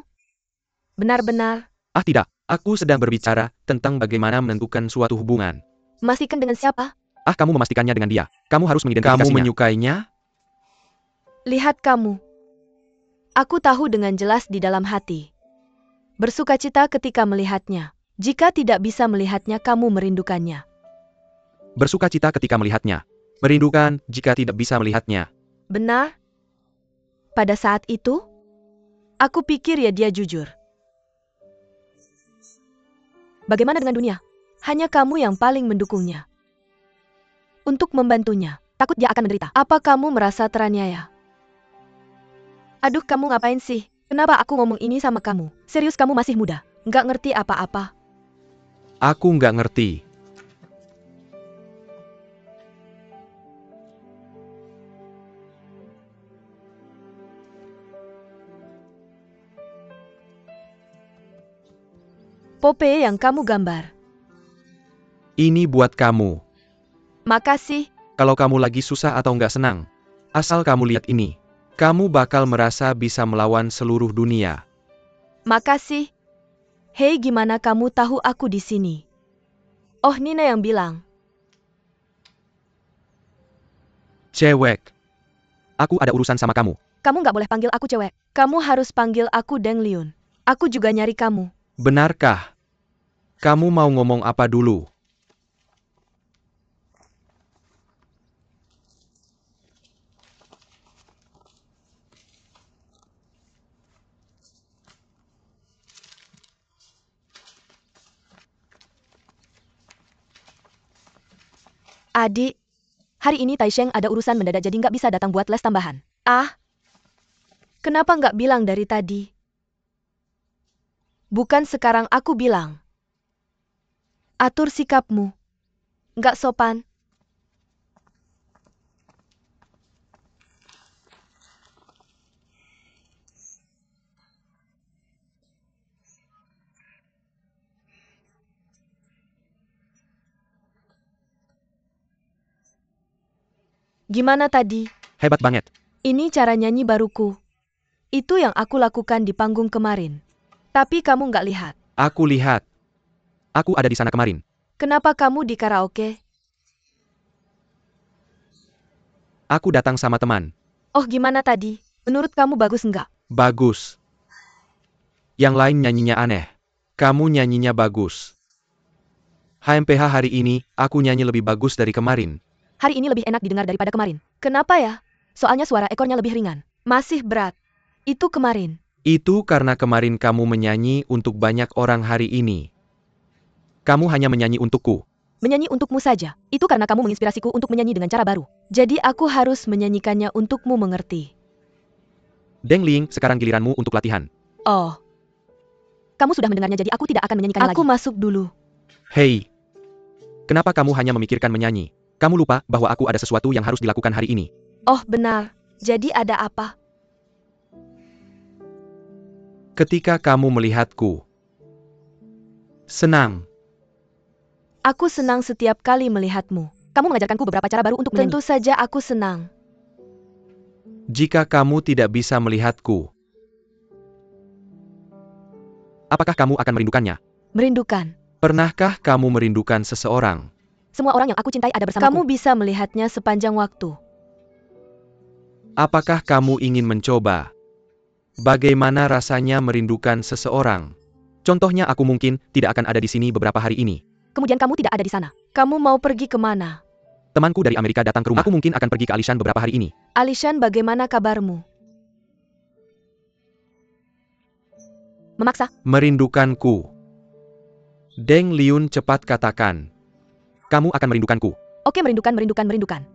Benar-benar. Ah tidak, aku sedang berbicara tentang bagaimana menentukan suatu hubungan. Memastikan dengan siapa? Kamu memastikannya dengan dia. Kamu harus mengidentifikasinya. Kamu menyukainya? Lihat kamu. Aku tahu dengan jelas di dalam hati. Bersukacita ketika melihatnya. Jika tidak bisa melihatnya, kamu merindukannya. Bersukacita ketika melihatnya. Merindukan jika tidak bisa melihatnya. Benar? Pada saat itu, aku pikir ya dia jujur. Bagaimana dengan dunia? Hanya kamu yang paling mendukungnya. Untuk membantunya, takut dia akan menderita. Apa kamu merasa teraniaya? Aduh, kamu ngapain sih? Kenapa aku ngomong ini sama kamu? Serius, kamu masih muda. Nggak ngerti apa-apa. Aku nggak ngerti. Popeye yang kamu gambar. Ini buat kamu. Makasih. Kalau kamu lagi susah atau nggak senang, asal kamu lihat ini. Kamu bakal merasa bisa melawan seluruh dunia. Makasih. Hei, gimana kamu tahu aku di sini? Oh, Nina yang bilang. Cewek. Aku ada urusan sama kamu. Kamu nggak boleh panggil aku cewek. Kamu harus panggil aku Deng Liun. Aku juga nyari kamu. Benarkah? Kamu mau ngomong apa dulu? Adik, hari ini Taisheng ada urusan mendadak jadi nggak bisa datang buat les tambahan. Ah, kenapa nggak bilang dari tadi? Bukan sekarang aku bilang. Atur sikapmu. Nggak sopan. Gimana tadi? Hebat banget. Ini cara nyanyi baruku. Itu yang aku lakukan di panggung kemarin. Tapi kamu nggak lihat. Aku lihat. Aku ada di sana kemarin. Kenapa kamu di karaoke? Aku datang sama teman. Oh, gimana tadi? Menurut kamu bagus nggak? Bagus. Yang lain nyanyinya aneh. Kamu nyanyinya bagus. HMPH hari ini, aku nyanyi lebih bagus dari kemarin. Hari ini lebih enak didengar daripada kemarin. Kenapa ya? Soalnya suara ekornya lebih ringan. Masih berat. Itu kemarin. Itu karena kemarin kamu menyanyi untuk banyak orang hari ini. Kamu hanya menyanyi untukku. Menyanyi untukmu saja. Itu karena kamu menginspirasiku untuk menyanyi dengan cara baru. Jadi aku harus menyanyikannya untukmu mengerti. Deng Ling, sekarang giliranmu untuk latihan. Oh. Kamu sudah mendengarnya jadi aku tidak akan menyanyikannya lagi. Aku masuk dulu. Hei. Kenapa kamu hanya memikirkan menyanyi? Kamu lupa bahwa aku ada sesuatu yang harus dilakukan hari ini. Oh, benar. Jadi ada apa? Ketika kamu melihatku. Senang. Aku senang setiap kali melihatmu. Kamu mengajarkanku beberapa cara baru untuk menyanyi. Tentu saja aku senang. Jika kamu tidak bisa melihatku, apakah kamu akan merindukannya? Merindukan. Pernahkah kamu merindukan seseorang? Semua orang yang aku cintai ada bersamaku. Kamu bisa melihatnya sepanjang waktu. Apakah kamu ingin mencoba? Bagaimana rasanya merindukan seseorang? Contohnya aku mungkin tidak akan ada di sini beberapa hari ini. Kemudian kamu tidak ada di sana. Kamu mau pergi kemana? Temanku dari Amerika datang ke rumah. Aku mungkin akan pergi ke Alishan beberapa hari ini. Alishan, bagaimana kabarmu? Memaksa. Merindukanku. Deng Liun, cepat katakan. Kamu akan merindukanku. Oke, merindukan.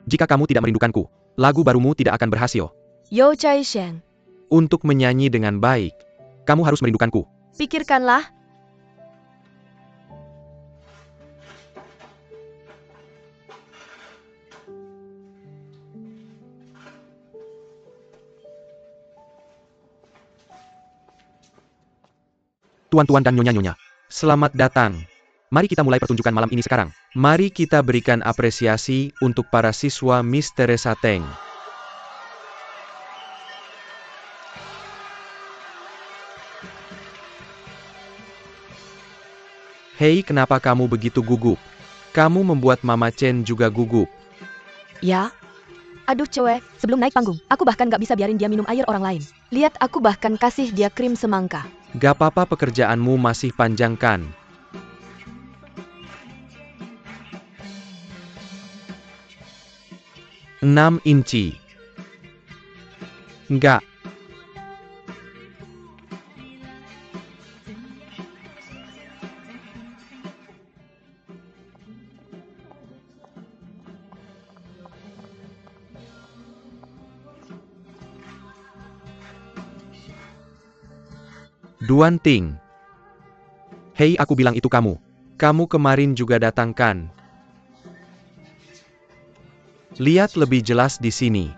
Jika kamu tidak merindukanku, lagu barumu tidak akan berhasil. Yo Chai Sheng. Untuk menyanyi dengan baik, kamu harus merindukanku. Pikirkanlah. Tuan-tuan dan nyonya-nyonya, selamat datang. Mari kita mulai pertunjukan malam ini sekarang. Mari kita berikan apresiasi untuk para siswa Miss Teresa Teng. Hei, kenapa kamu begitu gugup? Kamu membuat Mama Chen juga gugup. Ya? Aduh cewek, sebelum naik panggung, aku bahkan gak bisa biarin dia minum air orang lain. Lihat, aku bahkan kasih dia krim semangka. Gak apa-apa, pekerjaanmu masih panjang kan? Enam inci. Enggak. Duan Ting. Hei, aku bilang itu kamu. Kamu kemarin juga datang kan? Lihat lebih jelas di sini.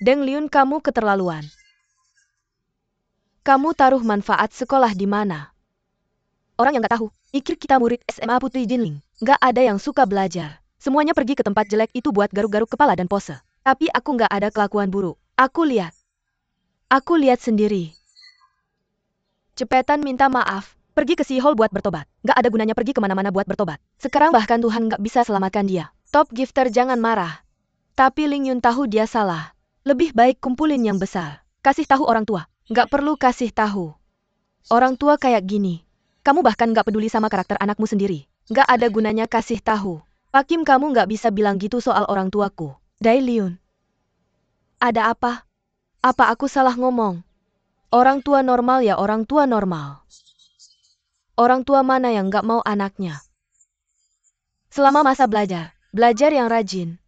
Deng Liun, kamu keterlaluan. Kamu taruh manfaat sekolah di mana? Orang yang gak tahu, ikir kita murid SMA Putri Jinling. Gak ada yang suka belajar. Semuanya pergi ke tempat jelek itu buat garuk-garuk kepala dan pose. Tapi aku gak ada kelakuan buruk. Aku lihat. Aku lihat sendiri. Cepetan minta maaf. Pergi ke si hall buat bertobat. Gak ada gunanya pergi kemana-mana buat bertobat. Sekarang bahkan Tuhan gak bisa selamatkan dia. Top gifter jangan marah. Tapi Ling Yun tahu dia salah. Lebih baik kumpulin yang besar. Kasih tahu orang tua. Gak perlu kasih tahu. Orang tua kayak gini. Kamu bahkan gak peduli sama karakter anakmu sendiri. Gak ada gunanya kasih tahu. Pak Kim, kamu gak bisa bilang gitu soal orang tuaku. Dai Liun. Ada apa? Apa aku salah ngomong? Orang tua normal ya orang tua normal. Orang tua mana yang gak mau anaknya? Selama masa belajar yang rajin.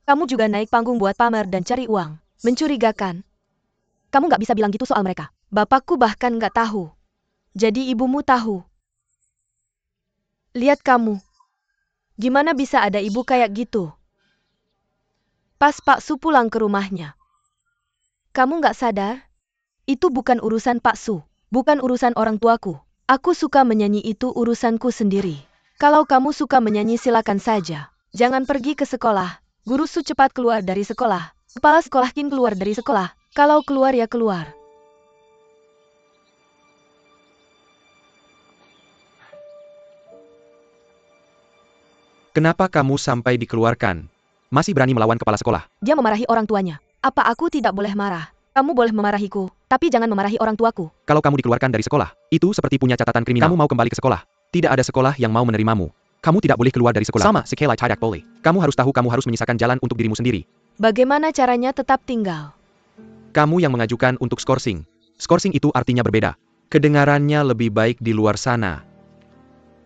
Kamu juga naik panggung buat pamer dan cari uang. Mencurigakan. Kamu gak bisa bilang gitu soal mereka. Bapakku bahkan gak tahu. Jadi ibumu tahu. Lihat kamu. Gimana bisa ada ibu kayak gitu? Pas Pak Su pulang ke rumahnya. Kamu gak sadar? Itu bukan urusan Pak Su. Bukan urusan orang tuaku. Aku suka menyanyi, itu urusanku sendiri. Kalau kamu suka menyanyi silakan saja. Jangan pergi ke sekolah. Guru Su cepat keluar dari sekolah. Kepala sekolah Kin keluar dari sekolah. Kalau keluar ya keluar. Kenapa kamu sampai dikeluarkan? Masih berani melawan kepala sekolah? Dia memarahi orang tuanya. Apa aku tidak boleh marah? Kamu boleh memarahiku, tapi jangan memarahi orang tuaku. Kalau kamu dikeluarkan dari sekolah, itu seperti punya catatan kriminal. Kamu mau kembali ke sekolah. Tidak ada sekolah yang mau menerimamu. Kamu tidak boleh keluar dari sekolah. Sama, sekelai tidak boleh. Kamu harus tahu kamu harus menyisakan jalan untuk dirimu sendiri. Bagaimana caranya tetap tinggal? Kamu yang mengajukan untuk skorsing. Skorsing itu artinya berbeda. Kedengarannya lebih baik di luar sana.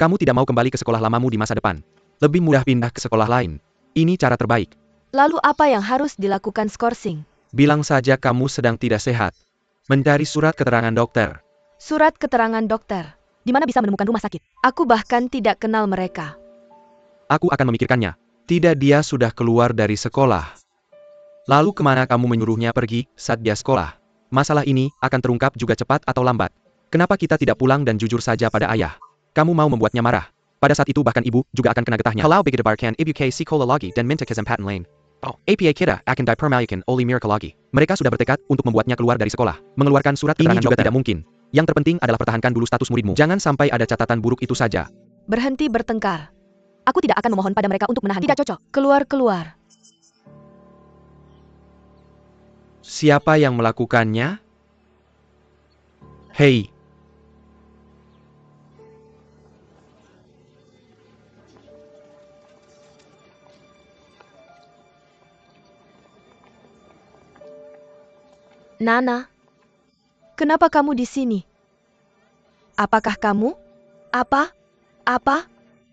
Kamu tidak mau kembali ke sekolah lamamu di masa depan. Lebih mudah pindah ke sekolah lain. Ini cara terbaik. Lalu apa yang harus dilakukan skorsing? Bilang saja kamu sedang tidak sehat. Mencari surat keterangan dokter. Surat keterangan dokter. Di mana bisa menemukan rumah sakit? Aku bahkan tidak kenal mereka. Aku akan memikirkannya. Tidak, dia sudah keluar dari sekolah. Lalu kemana kamu menyuruhnya pergi saat dia sekolah? Masalah ini akan terungkap juga cepat atau lambat. Kenapa kita tidak pulang dan jujur saja pada ayah? Kamu mau membuatnya marah. Pada saat itu bahkan ibu juga akan kena getahnya. Kalau begitu barkan ibu k sekolah lagi dan minta kesempatan lain. Oh, APA kita akan dipermalukan oleh mereka lagi. Mereka sudah bertekad untuk membuatnya keluar dari sekolah. Mengeluarkan surat keterangan juga tidak mungkin. Yang terpenting adalah pertahankan dulu status muridmu. Jangan sampai ada catatan buruk itu saja. Berhenti bertengkar. Aku tidak akan memohon pada mereka untuk menahan. Tidak cocok. Keluar. Siapa yang melakukannya? Hei. Nana, kenapa kamu di sini? Apakah kamu? Apa?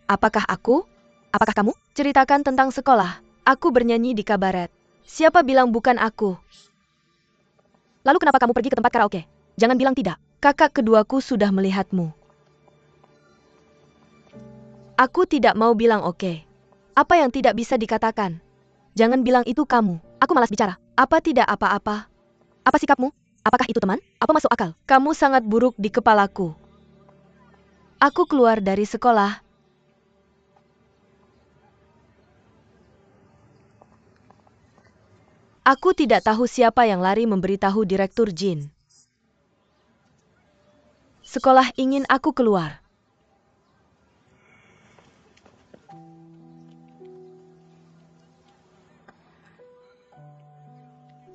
Apakah aku? Apakah kamu? Ceritakan tentang sekolah. Aku bernyanyi di kabaret. Siapa bilang bukan aku? Lalu kenapa kamu pergi ke tempat karaoke? Jangan bilang tidak. Kakak keduaku sudah melihatmu. Aku tidak mau bilang oke. Apa yang tidak bisa dikatakan? Jangan bilang itu kamu. Aku malas bicara. Apa tidak apa-apa? Apa sikapmu? Apakah itu teman? Apa masuk akal? Kamu sangat buruk di kepalaku. Aku keluar dari sekolah. Aku tidak tahu siapa yang lari memberitahu Direktur Jin. Sekolah ingin aku keluar.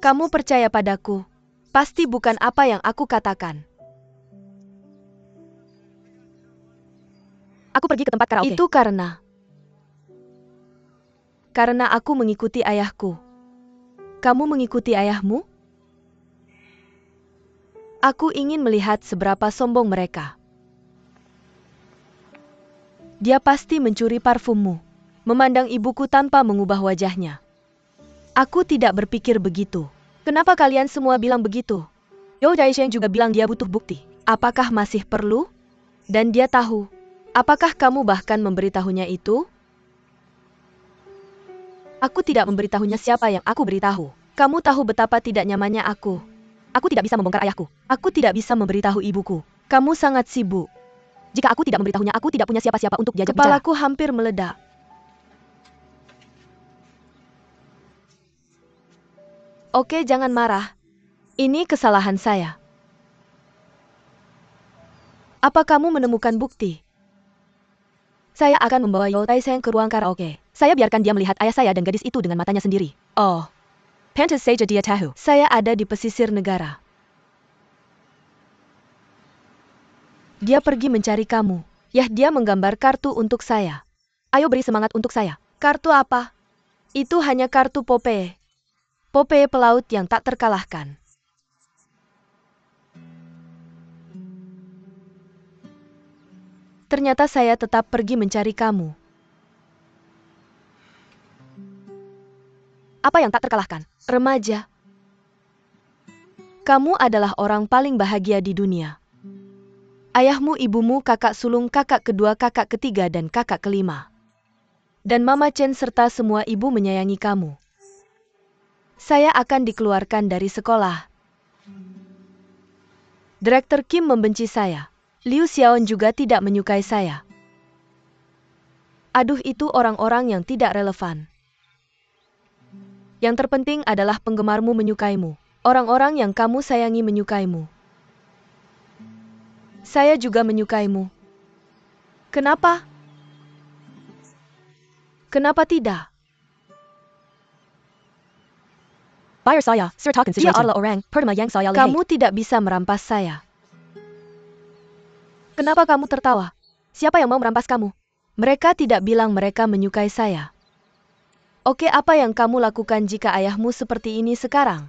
Kamu percaya padaku? Pasti bukan apa yang aku katakan. Aku pergi ke tempat karaoke. Itu karena aku mengikuti ayahku. Kamu mengikuti ayahmu? Aku ingin melihat seberapa sombong mereka. Dia pasti mencuri parfummu, memandang ibuku tanpa mengubah wajahnya. Aku tidak berpikir begitu. Kenapa kalian semua bilang begitu? Yo Jaisheng juga bilang dia butuh bukti. Apakah masih perlu? Dan dia tahu. Apakah kamu bahkan memberitahunya itu? Aku tidak memberitahunya siapa yang aku beritahu. Kamu tahu betapa tidak nyamannya aku. Aku tidak bisa membongkar ayahku. Aku tidak bisa memberitahu ibuku. Kamu sangat sibuk. Jika aku tidak memberitahunya, aku tidak punya siapa-siapa untuk diajak bicara. Kepalaku hampir meledak. Oke, jangan marah. Ini kesalahan saya. Apa kamu menemukan bukti? Saya akan membawa Yo Taiseng ke ruang karaoke. Saya biarkan dia melihat ayah saya dan gadis itu dengan matanya sendiri. Oh. Pantas saja dia tahu. Saya ada di pesisir negara. Dia pergi mencari kamu. Yah, dia menggambar kartu untuk saya. Ayo beri semangat untuk saya. Kartu apa? Itu hanya kartu Popeye. Popeye pelaut yang tak terkalahkan. Ternyata saya tetap pergi mencari kamu. Apa yang tak terkalahkan? Remaja. Kamu adalah orang paling bahagia di dunia. Ayahmu, ibumu, kakak sulung, kakak kedua, kakak ketiga, dan kakak kelima. Dan Mama Chen serta semua ibu menyayangi kamu. Saya akan dikeluarkan dari sekolah. Direktur Kim membenci saya. Liu Xiaon juga tidak menyukai saya. Aduh, itu orang-orang yang tidak relevan. Yang terpenting adalah penggemarmu menyukaimu. Orang-orang yang kamu sayangi menyukaimu. Saya juga menyukaimu. Kenapa? Kenapa tidak? Bayar saya, sertakan Dia sesuatu. adalah orang pertama yang saya lihat. Kamu tidak bisa merampas saya. Kenapa kamu tertawa? Siapa yang mau merampas kamu? Mereka tidak bilang mereka menyukai saya. Oke, apa yang kamu lakukan jika ayahmu seperti ini sekarang?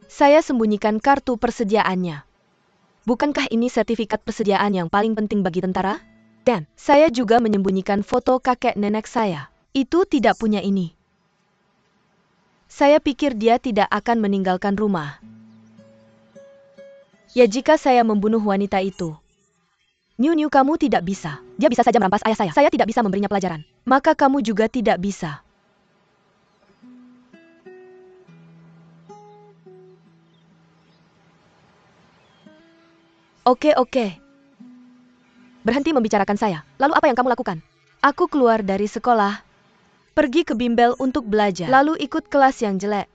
Saya sembunyikan kartu persediaannya. Bukankah ini sertifikat persediaan yang paling penting bagi tentara? Dan saya juga menyembunyikan foto kakek nenek saya. Itu tidak punya ini. Saya pikir dia tidak akan meninggalkan rumah. Ya, jika saya membunuh wanita itu. Nyu, kamu tidak bisa. Dia bisa saja merampas ayah saya. Saya tidak bisa memberinya pelajaran. Maka kamu juga tidak bisa. Oke. Berhenti membicarakan saya. Lalu apa yang kamu lakukan? Aku keluar dari sekolah. Pergi ke bimbel untuk belajar. Lalu ikut kelas yang jelek.